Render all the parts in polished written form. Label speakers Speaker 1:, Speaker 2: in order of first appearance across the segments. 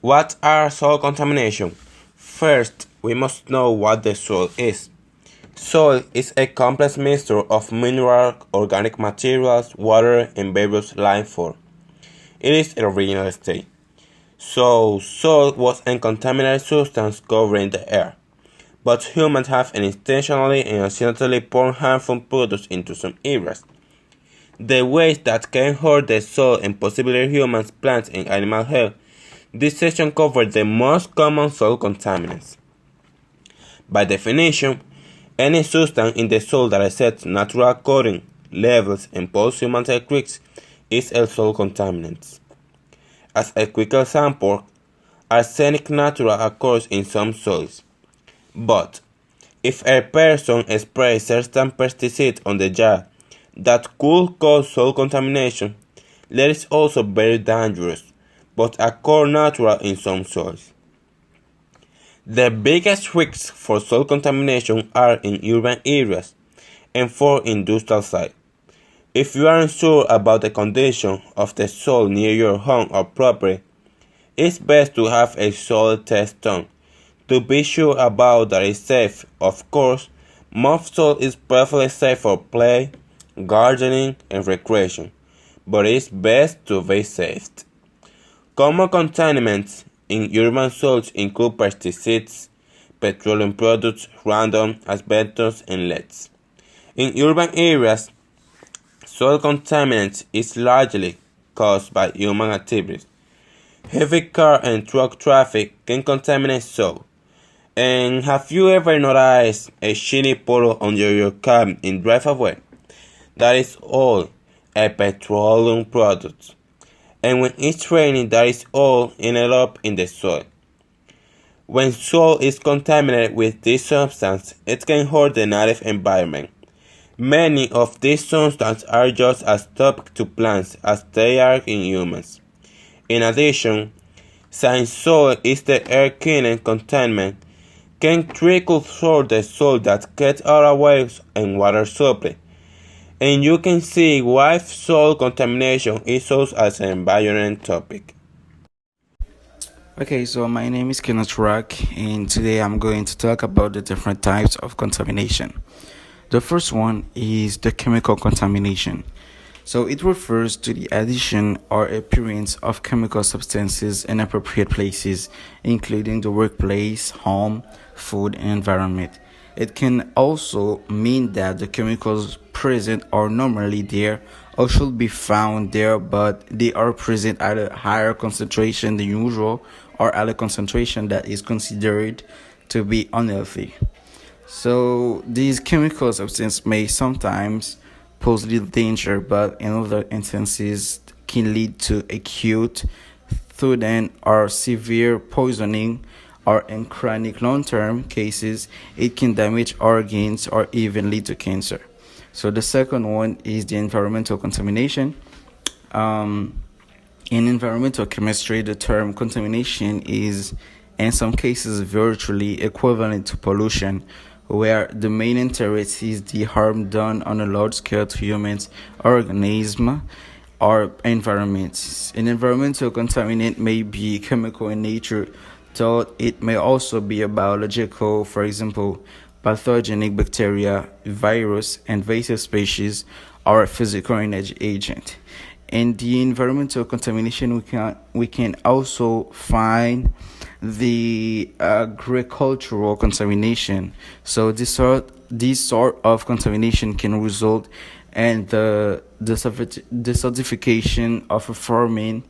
Speaker 1: What are soil contamination? First, we must know what the soil is. Soil is a complex mixture of mineral, organic materials, water, and various landforms. It is a original state. So, soil was a contaminated substance covering the air. But humans have intentionally and accidentally poured harmful products into some areas. The waste that can hurt the soil and possibly humans, plants, and animal health. This section covers the most common soil contaminants. By definition, any substance in the soil that sets natural coating, levels, and poses human health risks is a soil contaminant. As a quick example, arsenic natural occurs in some soils. But if a person sprays certain pesticides on the yard that could cause soil contamination, that is also very dangerous, but occur natural in some soils. The biggest risks for soil contamination are in urban areas and for industrial sites. If you are unsure about the condition of the soil near your home or property, it's best to have a soil test done to be sure about that it's safe. Of course, most soil is perfectly safe for play, gardening, and recreation, but it's best to be safe. Common contaminants in urban soils include pesticides, petroleum products, radon, asbestos, and leads. In urban areas, soil contaminants is largely caused by human activities. Heavy car and truck traffic can contaminate soil. And have you ever noticed a shiny puddle under your car in driveway? That is all a petroleum product. And when it's raining, that is all ended up in the soil. When soil is contaminated with this substance, it can hurt the native environment. Many of these substances are just as toxic to plants as they are in humans. In addition, since soil is the air-killing contaminant, can trickle through the soil that gets our waves and water supply. And you can see why soil contamination is used as an environment topic.
Speaker 2: Okay, so my name is Kenneth Rock, and today I'm going to talk about the different types of contamination. The first one is the chemical contamination. So it refers to the addition or appearance of chemical substances in appropriate places, including the workplace, home, food, and environment. It can also mean that the chemicals present are normally there or should be found there, but they are present at a higher concentration than usual or at a concentration that is considered to be unhealthy. So these chemical substances may sometimes pose little danger, but in other instances can lead to acute, sudden, or severe poisoning, or in chronic long-term cases, it can damage organs or even lead to cancer. So the second one is the environmental contamination. In environmental chemistry, the term contamination is, in some cases, virtually equivalent to pollution, where the main interest is the harm done on a large scale to humans, organisms, or environments. An environmental contaminant may be chemical in nature, though it may also be a biological, for example, pathogenic bacteria, virus, invasive species, or a physical energy agent. In the environmental contamination, we can also find the agricultural contamination. So this sort of contamination can result in the desertification of a farming.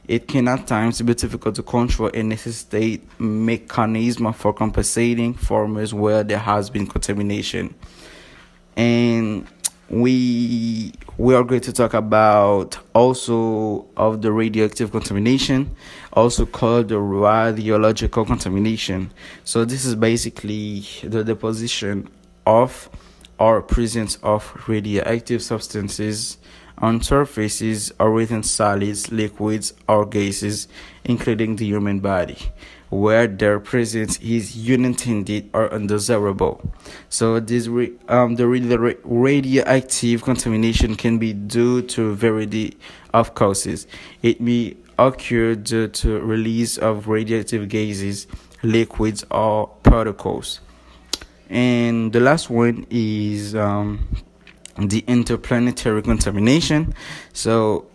Speaker 2: It can at times be difficult to control and necessitate mechanism for compensating farmers where there has been contamination. And we are going to talk about also of the radioactive contamination, also called the radiological contamination. So this is basically the deposition of or presence of radioactive substances on surfaces or within solids, liquids, or gases, including the human body, where their presence is unintended or undesirable. So the radioactive contamination can be due to a variety of causes. It may occur due to release of radioactive gases, liquids, or particles. And the last one is the interplanetary contamination. So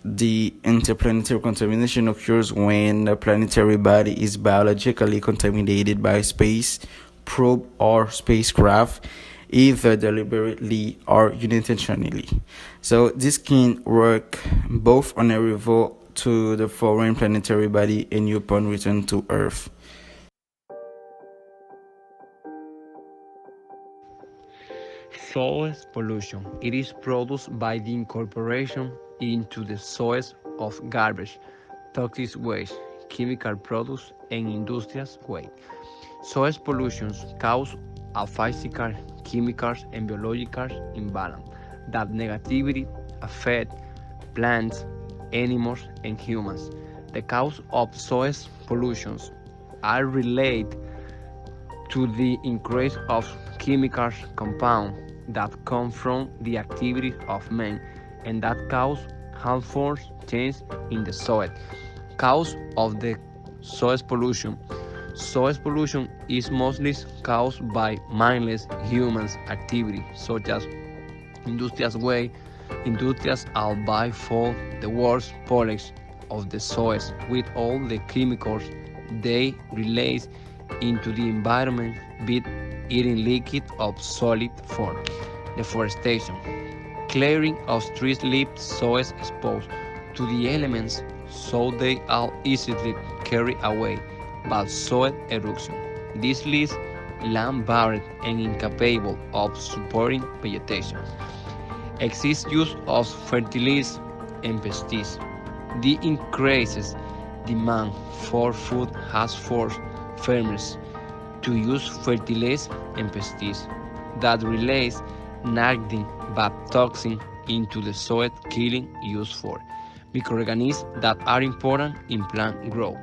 Speaker 2: the interplanetary contamination occurs when a planetary body is biologically contaminated by space probe or spacecraft, either deliberately or unintentionally. So this can work both on arrival to the foreign planetary body and upon return to Earth.
Speaker 3: Soil pollution. It is produced by the incorporation into the soils of garbage, toxic waste, chemical products, and industrial waste. Soil pollution cause a physical, chemical, and biological imbalance that negatively affect plants, animals, and humans. The cause of soil pollution are related to the increase of chemical compounds that come from the activity of men and that cause harmful change in the soil. Cause of the soil pollution. Soil pollution is mostly caused by mindless human activity such as industrial waste. Industrials albeit for the worst polish of the soils with all the chemicals they release into the environment, be it in liquid or solid form. Deforestation. Clearing of trees leaves soils exposed to the elements so they are easily carried away by soil erosion. This leaves land barren and incapable of supporting vegetation. Excess use of fertilizers and pesticides. The increases demand for food has forced farmers to use fertilizers and pesticides that release nagging but toxin into the soil, killing used for microorganisms that are important in plant growth.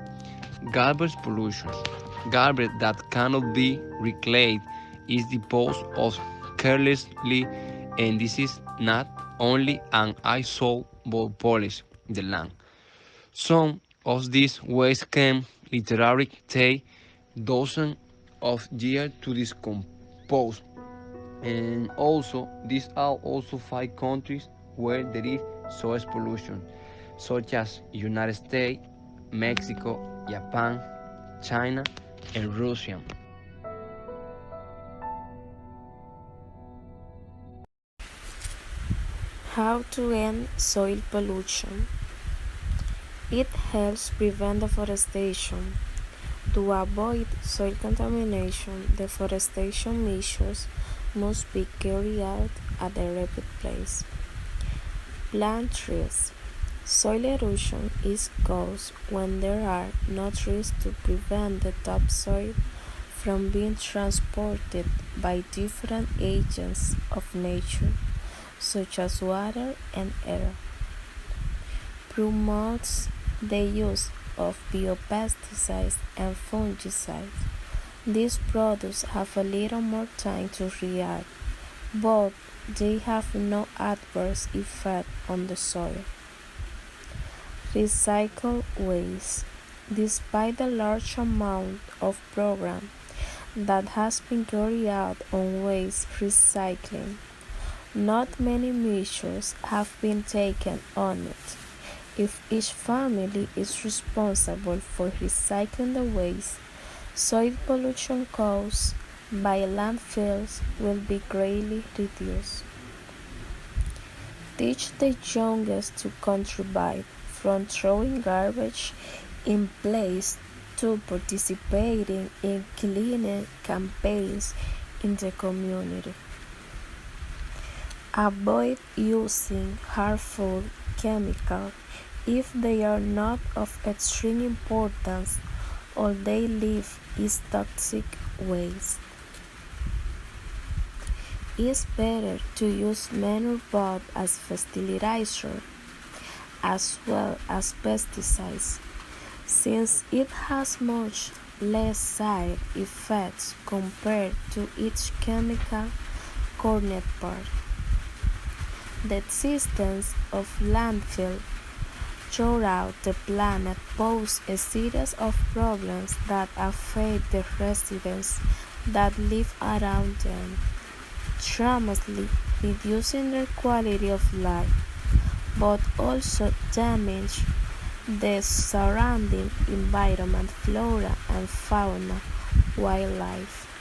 Speaker 3: Garbage pollution. Garbage that cannot be reclaimed is disposed of carelessly, and this is not only an eyesore but polish the land. Some of these waste can literally take dozens of years to decompose. And also, these are also 5 countries where there is soil pollution, such as United States, Mexico, Japan, China, and Russia.
Speaker 4: How to end soil pollution. It helps prevent deforestation. To avoid soil contamination, deforestation measures must be carried out at a rapid pace. Plant trees. Soil erosion is caused when there are no trees to prevent the topsoil from being transported by different agents of nature, such as water and air. Promotes the use of biopesticides and fungicides. These products have a little more time to react, but they have no adverse effect on the soil. Recycle waste. Despite the large amount of program that has been carried out on waste recycling, not many measures have been taken on it. If each family is responsible for recycling the waste, soil pollution caused by landfills will be greatly reduced. Teach the youngest to contribute from throwing garbage in place to participating in cleaning campaigns in the community. Avoid using harmful chemicals if they are not of extreme importance or they leave is toxic waste. It's better to use manure both as fertilizer as well as pesticides, since it has much less side effects compared to its chemical counterpart. The existence of landfill throughout the planet pose a series of problems that affect the residents that live around them, dramatically reducing their quality of life, but also damage the surrounding environment, flora and fauna, wildlife.